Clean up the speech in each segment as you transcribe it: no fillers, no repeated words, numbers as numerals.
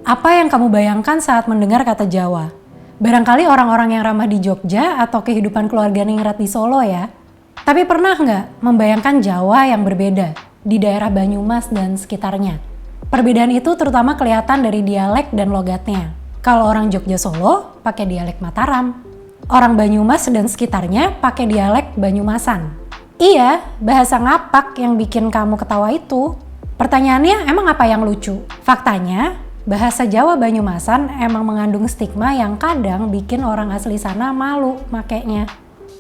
Apa yang kamu bayangkan saat mendengar kata Jawa? Barangkali orang-orang yang ramah di Jogja atau kehidupan keluarga ningrat di Solo ya. Tapi pernah nggak membayangkan Jawa yang berbeda di daerah Banyumas dan sekitarnya? Perbedaan itu terutama kelihatan dari dialek dan logatnya. Kalau orang Jogja Solo pakai dialek Mataram. Orang Banyumas dan sekitarnya pakai dialek Banyumasan. Iya, bahasa ngapak yang bikin kamu ketawa itu. Pertanyaannya emang apa yang lucu? Faktanya, bahasa Jawa Banyumasan emang mengandung stigma yang kadang bikin orang asli sana malu makainya.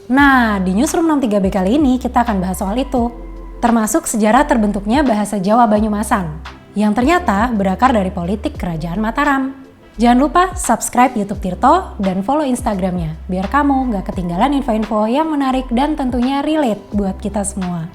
Nah, di Newsroom 63B kali ini kita akan bahas soal itu. Termasuk sejarah terbentuknya bahasa Jawa Banyumasan, yang ternyata berakar dari politik kerajaan Mataram. Jangan lupa subscribe YouTube Tirto dan follow Instagramnya, biar kamu gak ketinggalan info-info yang menarik dan tentunya relate buat kita semua.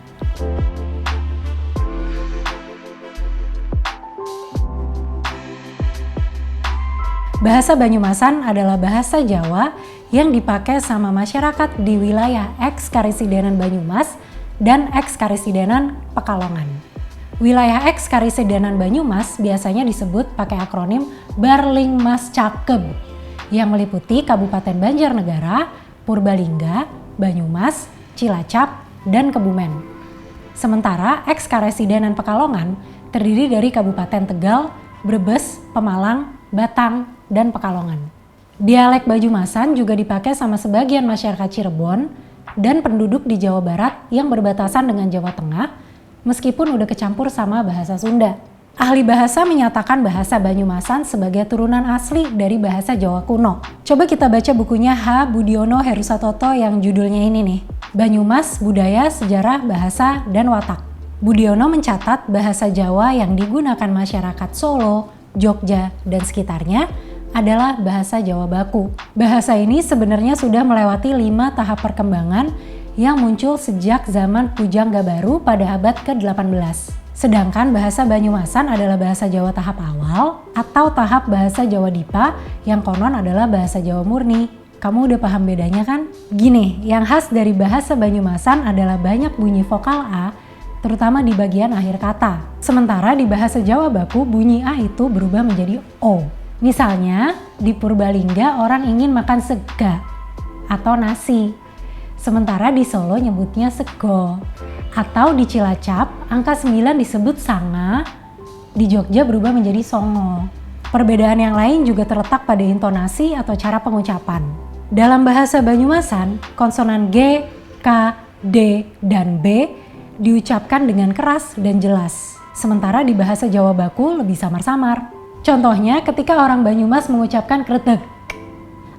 Bahasa Banyumasan adalah bahasa Jawa yang dipakai sama masyarakat di wilayah eks-Karisidenan Banyumas dan eks-Karisidenan Pekalongan. Wilayah eks-Karisidenan Banyumas biasanya disebut pakai akronim Barlingmas Cakeb yang meliputi Kabupaten Banjarnegara, Purbalingga, Banyumas, Cilacap, dan Kebumen. Sementara eks-Karisidenan Pekalongan terdiri dari Kabupaten Tegal, Brebes, Pemalang, Batang, dan Pekalongan. Dialek Banyumasan juga dipakai sama sebagian masyarakat Cirebon dan penduduk di Jawa Barat yang berbatasan dengan Jawa Tengah, meskipun udah kecampur sama bahasa Sunda. Ahli bahasa menyatakan bahasa Banyumasan sebagai turunan asli dari bahasa Jawa kuno. Coba kita baca bukunya H. Budiono Herusatoto yang judulnya ini nih, Banyumas, Budaya, Sejarah, Bahasa, dan Watak. Budiono mencatat bahasa Jawa yang digunakan masyarakat Solo, Jogja, dan sekitarnya adalah bahasa Jawa baku. Bahasa ini sebenarnya sudah melewati 5 tahap perkembangan yang muncul sejak zaman Pujangga Baru pada abad ke-18. Sedangkan bahasa Banyumasan adalah bahasa Jawa tahap awal atau tahap bahasa Jawa Dipa yang konon adalah bahasa Jawa murni. Kamu udah paham bedanya kan? Gini, yang khas dari bahasa Banyumasan adalah banyak bunyi vokal A, terutama di bagian akhir kata. Sementara di bahasa Jawa baku bunyi A itu berubah menjadi O. Misalnya di Purbalingga orang ingin makan sega atau nasi. Sementara di Solo nyebutnya sego. Atau di Cilacap angka 9 disebut sanga, di Jogja berubah menjadi songo. Perbedaan yang lain juga terletak pada intonasi atau cara pengucapan. Dalam bahasa Banyumasan, konsonan G, K, D, dan B diucapkan dengan keras dan jelas. Sementara di bahasa Jawa baku lebih samar-samar. Contohnya ketika orang Banyumas mengucapkan kretek,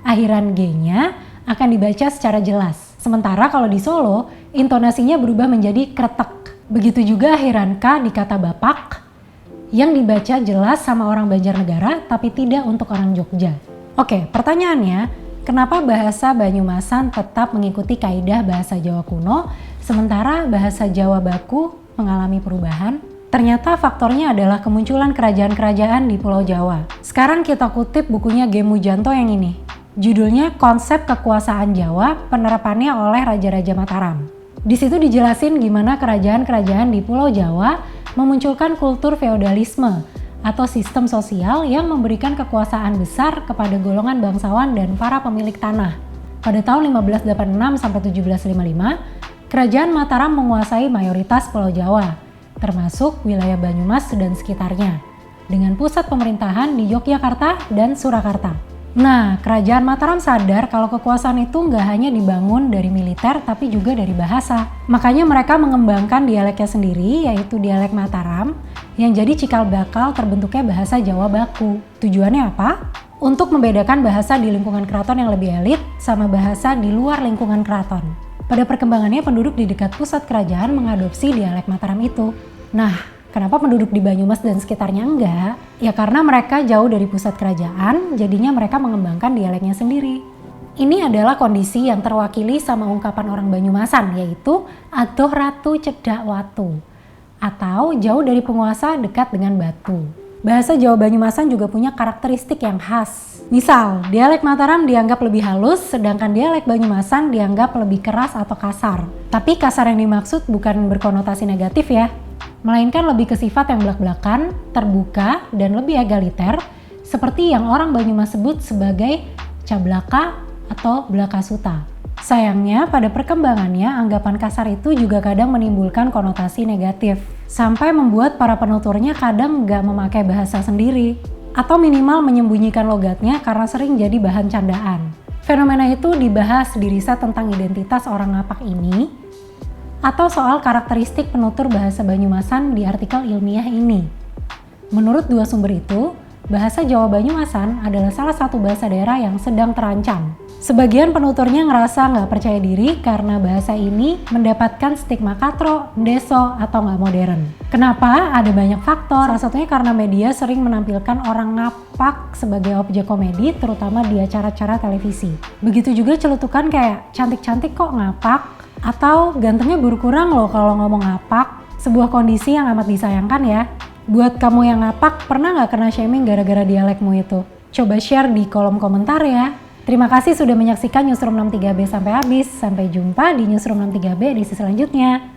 akhiran G-nya akan dibaca secara jelas. Sementara kalau di Solo, intonasinya berubah menjadi kretek. Begitu juga akhiran K di kata bapak, yang dibaca jelas sama orang Banjarnegara tapi tidak untuk orang Jogja. Oke, pertanyaannya, kenapa bahasa Banyumasan tetap mengikuti kaidah bahasa Jawa kuno, sementara bahasa Jawa baku mengalami perubahan? Ternyata faktornya adalah kemunculan kerajaan-kerajaan di Pulau Jawa. Sekarang kita kutip bukunya G. Mujanto yang ini. Judulnya Konsep Kekuasaan Jawa, Penerapannya oleh Raja-Raja Mataram. Di situ dijelasin gimana kerajaan-kerajaan di Pulau Jawa memunculkan kultur feodalisme atau sistem sosial yang memberikan kekuasaan besar kepada golongan bangsawan dan para pemilik tanah. Pada tahun 1586 sampai 1755, Kerajaan Mataram menguasai mayoritas Pulau Jawa, termasuk wilayah Banyumas dan sekitarnya, dengan pusat pemerintahan di Yogyakarta dan Surakarta. Nah, Kerajaan Mataram sadar kalau kekuasaan itu nggak hanya dibangun dari militer tapi juga dari bahasa. Makanya mereka mengembangkan dialeknya sendiri, yaitu dialek Mataram, yang jadi cikal bakal terbentuknya bahasa Jawa baku. Tujuannya apa? Untuk membedakan bahasa di lingkungan keraton yang lebih elit sama bahasa di luar lingkungan keraton. Pada perkembangannya penduduk di dekat pusat kerajaan mengadopsi dialek Mataram itu. Nah, kenapa penduduk di Banyumas dan sekitarnya enggak? Ya karena mereka jauh dari pusat kerajaan, jadinya mereka mengembangkan dialeknya sendiri. Ini adalah kondisi yang terwakili sama ungkapan orang Banyumasan, yaitu adoh ratu cedak watu, atau jauh dari penguasa dekat dengan batu. Bahasa Jawa Banyumasan juga punya karakteristik yang khas. Misal, dialek Mataram dianggap lebih halus, sedangkan dialek Banyumasan dianggap lebih keras atau kasar. Tapi kasar yang dimaksud bukan berkonotasi negatif ya, melainkan lebih ke sifat yang belak-belakan, terbuka, dan lebih egaliter, seperti yang orang Banyumas sebut sebagai cablaka atau blakasuta. Sayangnya pada perkembangannya anggapan kasar itu juga kadang menimbulkan konotasi negatif, sampai membuat para penuturnya kadang nggak memakai bahasa sendiri, atau minimal menyembunyikan logatnya karena sering jadi bahan candaan. Fenomena itu dibahas di riset tentang identitas orang ngapak ini, atau soal karakteristik penutur bahasa Banyumasan di artikel ilmiah ini. Menurut dua sumber itu, bahasa Jawa Banyumasan adalah salah satu bahasa daerah yang sedang terancam. Sebagian penuturnya ngerasa nggak percaya diri karena bahasa ini mendapatkan stigma katro, deso, atau nggak modern. Kenapa? Ada banyak faktor. Salah satunya karena media sering menampilkan orang ngapak sebagai objek komedi, terutama di acara-acara televisi. Begitu juga celutukan kayak cantik-cantik kok ngapak, atau gantengnya berkurang loh kalau ngomong ngapak. Sebuah kondisi yang amat disayangkan ya. Buat kamu yang ngapak, pernah nggak kena shaming gara-gara dialekmu itu? Coba share di kolom komentar ya. Terima kasih sudah menyaksikan Newsroom 63B sampai habis. Sampai jumpa di Newsroom 63B edisi selanjutnya.